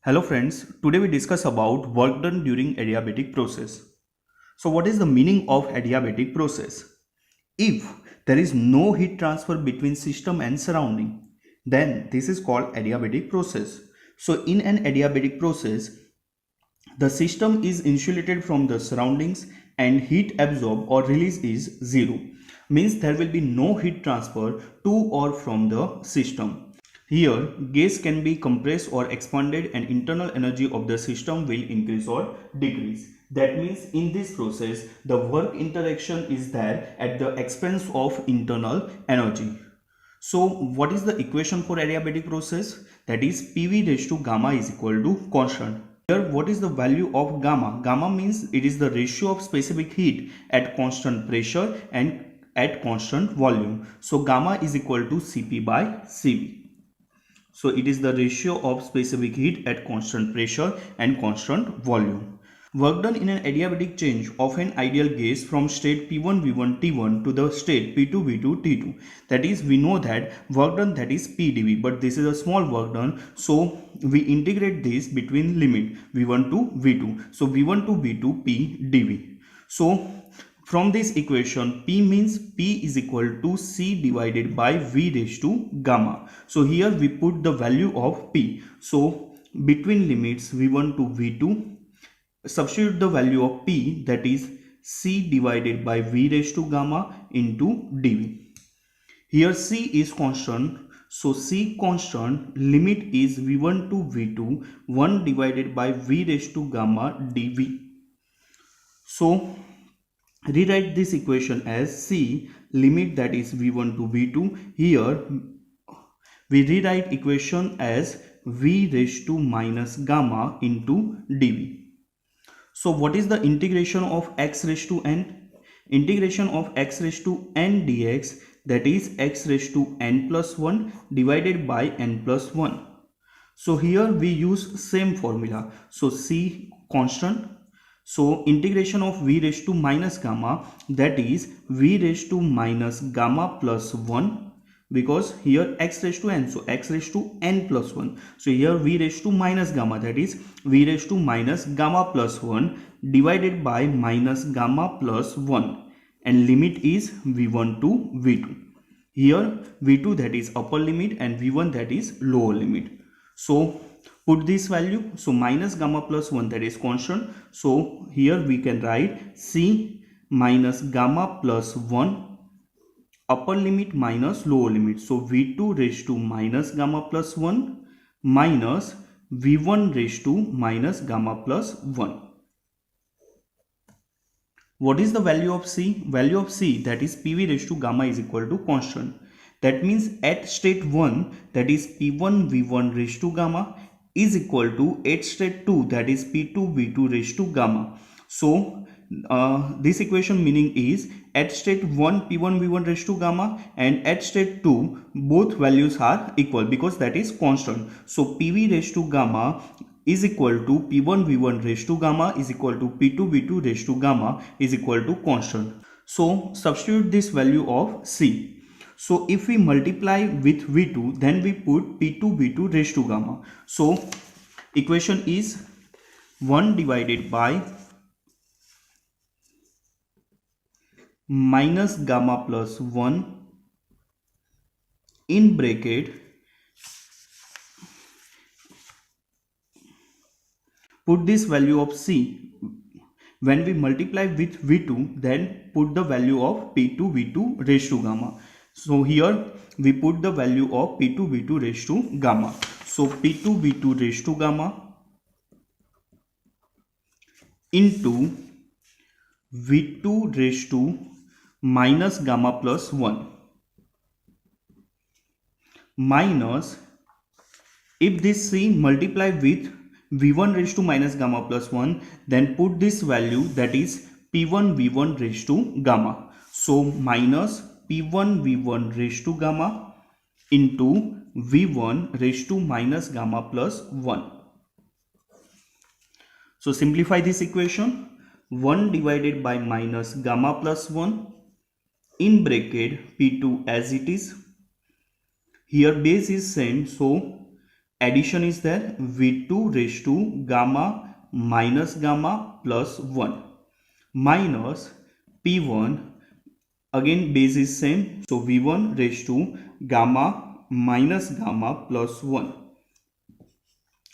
Hello friends, today we discuss about work done during adiabatic process. So what is the meaning of adiabatic process? If there is no heat transfer between system and surrounding, then this is called adiabatic process. So in an adiabatic process, the system is insulated from the surroundings and heat absorbed or release is zero. Means there will be no heat transfer to or from the system. Here, gas can be compressed or expanded and internal energy of the system will increase or decrease. That means in this process, the work interaction is there at the expense of internal energy. So what is the equation for adiabatic process? That is PV raised to gamma is equal to constant. Here what is the value of gamma? Gamma means it is the ratio of specific heat at constant pressure and at constant volume. So gamma is equal to Cp by Cv. So it is the ratio of specific heat at constant pressure and constant volume. Work done in an adiabatic change of an ideal gas from state P1 V1 T1 to the state P2 V2 T2. That is, we know that work done, that is P dV, but this is a small work done, so we integrate this between limit V1 to V2. So V1 to V2 P dV. So from this equation, P means P is equal to C divided by V raised to gamma. So here we put the value of P. So between limits V1 to V2, substitute the value of P, that is C divided by V raised to gamma into dV. Here C is constant. So C constant, limit is V1 to V2, 1 divided by V raised to gamma dV. So rewrite this equation as C limit, that is V1 to V2. Here we rewrite equation as V raised to minus gamma into dV. So what is the integration of x raised to n? Integration of x raised to n dx, that is x raised to n plus 1 divided by n plus 1. So here we use same formula. So C constant. So integration of V raised to minus gamma, that is V raised to minus gamma plus 1, because here x raised to n, so x raised to n plus 1. So here V raised to minus gamma, that is V raised to minus gamma plus 1 divided by minus gamma plus 1, and limit is V1 to V2. Here V2, that is upper limit, and V1, that is lower limit. So put this value. So minus gamma plus 1, that is constant. So here we can write C minus gamma plus 1, upper limit minus lower limit. So V2 raised to minus gamma plus 1 minus V1 raised to minus gamma plus 1. What is the value of C? Value of C, that is PV raised to gamma, is equal to constant. That means at state 1, that is P1 V1 raised to gamma, is equal to at state 2, that is P2 V2 raised to gamma. So this equation meaning is at state 1 P1 V1 raised to gamma, and at state 2 both values are equal because that is constant. So PV raised to gamma is equal to P1 V1 raised to gamma is equal to P2 V2 raised to gamma is equal to constant. So substitute this value of C. So if we multiply with V2, then we put P2 V2 raised to gamma. So equation is 1 divided by minus gamma plus 1 in bracket, put this value of C. When we multiply with V2, then put the value of P2 V2 raised to gamma. So here we put the value of P2 V2 raised to gamma. So P2 V2 raised to gamma into V2 raised to minus gamma plus 1 minus, if this C multiply with V1 raised to minus gamma plus 1, then put this value, that is P1 V1 raised to gamma. So minus P1 V1 raised to gamma into V1 raised to minus gamma plus 1. So simplify this equation. 1 divided by minus gamma plus 1 in bracket P2 as it is. Here base is same, so addition is there, v2 raised to gamma minus gamma plus 1 minus p1, again base is same, so v1 raised to gamma minus gamma plus 1.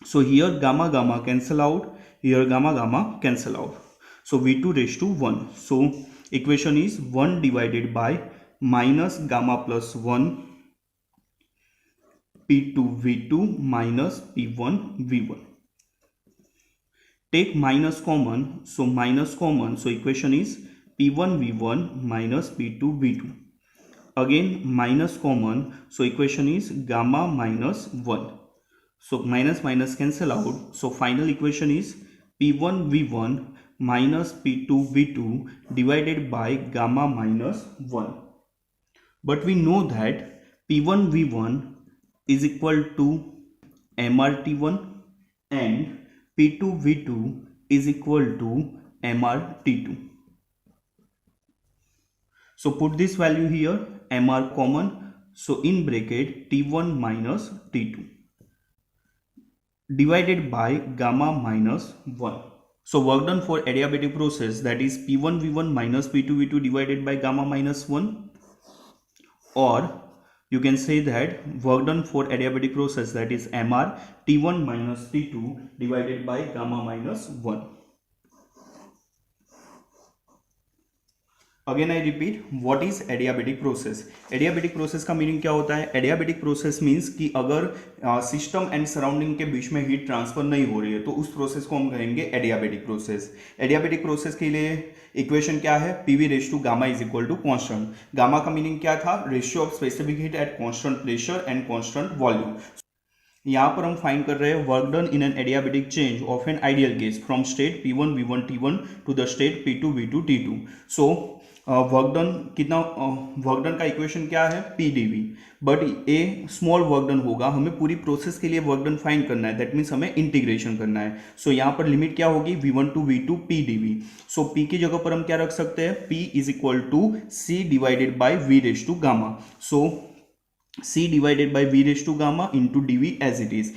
So here gamma gamma cancel out, here gamma gamma cancel out, so v2 raised to 1. So equation is 1 divided by minus gamma plus 1 p2 v2 minus p1 v1. Take minus common, so minus common, so equation is p1 v1 minus p2 v2. Again minus common, so equation is gamma minus 1. So minus minus cancel out, so final equation is p1 v1 minus p2 v2 divided by gamma minus 1. But we know that p1 v1 is equal to mrt1 and p2 v2 is equal to mrt2. So put this value here, mr common, so in bracket t1 minus t2 divided by gamma minus 1. So work done for adiabatic process, that is p1 v1 minus p2 v2 divided by gamma minus 1, or you can say that work done for adiabatic process, that is mr t1 minus t2 divided by gamma minus 1. Again I repeat, what is adiabatic process. Adiabatic process का meaning क्या होता है? Adiabatic process means कि अगर system and surrounding के बीच में heat transfer नहीं हो रही है तो उस प्रोसेस को हम कहेंगे एडियाबेटिक प्रोसेस. एडियाबेटिक प्रोसेस के लिए इक्वेशन क्या है? PV raise to gamma is equal to constant. Gamma का मीनिंग क्या था? Ratio of specific heat at constant pressure and constant volume. यहाँ पर हम फाइंड कर रहे हैं work done in an adiabatic change of an ideal case from state P1 V1 T1 to the state P2 V2 T2. So work done कितना, work done का equation क्या है? PdV. But a small work done होगा, हमें पूरी process के लिए work done find करना है, दैट मीन्स हमें इंटीग्रेशन करना है. सो यहाँ पर लिमिट क्या होगी? V1 to V2 PdV. So P की जगह पर हम क्या रख सकते हैं? P is equal to C divided by V raise to gamma. So C divided by V raise to gamma into dV as it is.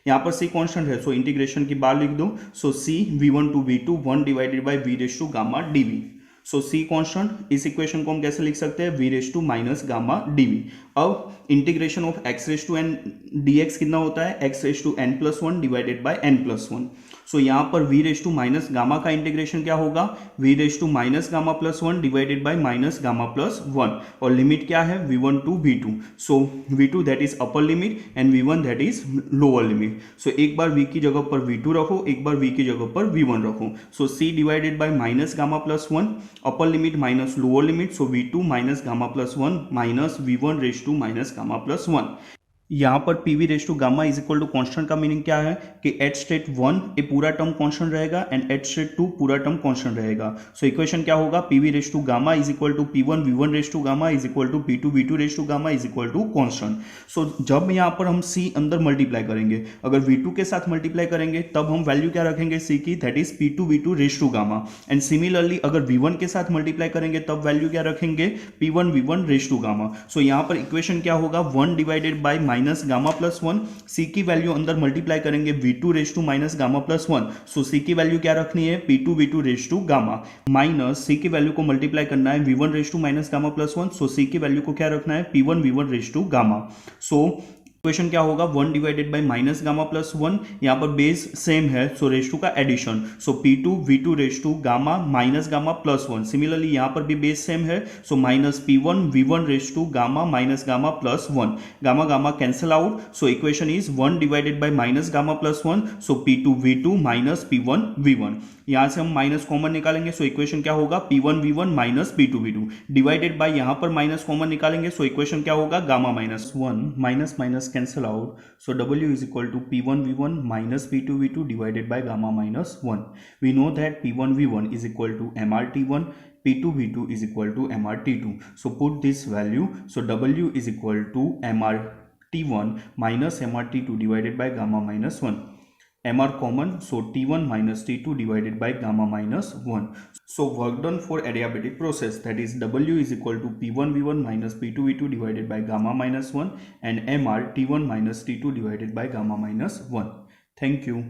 यहाँ पर C कांस्टेंट है, सो इंटीग्रेशन की बार लिख दो. So C V1 to V2 1 divided by V raise to gamma dV. So C constant, इस equation को हम कैसे लिख सकते हैं? V raise to minus gamma dV. अब integration of x raise to n dx कितना होता है? x raise to n plus 1 divided by n plus 1. So यहाँ पर v raise to minus gamma का इंटीग्रेशन क्या होगा? v raise to minus gamma plus 1 divided by minus gamma plus 1. और limit क्या है? v1 to v2. So v2 that is upper limit and v1 that is lower limit. So एक बार v की जगह पर v2 रखो, एक बार v की जगह पर v1 रखो. So c divided by minus gamma plus 1, upper limit minus lower limit, so v2 minus gamma plus 1 minus v1 raise to minus gamma plus 1. यहाँ पर PV raise to gamma is equal to constant का meaning क्या है? कि at state 1 ये पूरा term constant रहेगा and at state 2 पूरा टर्म कॉन्स्टेंट रहेगा. सो इक्वेशन क्या होगा? PV raise to gamma is equal to P1 V1 raise to gamma is equal to P2 V2 raise to gamma is equal to constant. So जब यहाँ पर हम C अंदर multiply करेंगे, अगर V2 के साथ मल्टीप्लाई करेंगे तब हम वैल्यू क्या रखेंगे C की? That is P2 V2 raise to gamma. And similarly अगर V1 के साथ मल्टीप्लाई करेंगे तब वैल्यू क्या रखेंगे? P1 V1 raise to gamma. सो यहाँ पर इक्वेशन क्या होगा? 1 divided by minus gamma plus 1. C की वैल्यू अंदर मल्टीप्लाई करेंगे V2 raise to minus gamma plus 1. So C की वैल्यू क्या रखनी है? P2 V2 raise to gamma minus C की वैल्यू को मल्टीप्लाई करना है V1 raise to minus gamma plus 1. So C की वैल्यू को क्या रखना है? P1 V1 raise to gamma. So equation क्या होगा? 1 divided by minus gamma plus 1. यहाँ पर बेस सेम है, सो रेज टू का addition. So P2 V2 raise to gamma minus gamma plus 1. Similarly यहाँ पर भी बेस सेम है, so minus P1 V1 raise to gamma minus gamma plus 1. Gamma gamma cancel out, so equation is 1 divided by minus gamma plus 1. So P2 V2 minus P1 V1. यहाँ से हम minus common निकालेंगे, सो equation क्या होगा? P1 V1 minus P2 V2 divided by यहाँ पर minus common निकालेंगे, सो equation क्या होगा? Gamma minus 1 minus minus cancel out, so W is equal to P1 V1 minus P2 V2 divided by gamma minus 1. We know that P1 V1 is equal to MRT1, P2 V2 is equal to MRT2. So put this value, so W is equal to MRT1 minus MRT2 divided by gamma minus 1. M are common, so T1 minus T2 divided by gamma minus 1. So work done for adiabatic process, that is W is equal to P1V1 minus P2V2 divided by gamma minus 1, and M are T1 minus T2 divided by gamma minus 1. Thank you.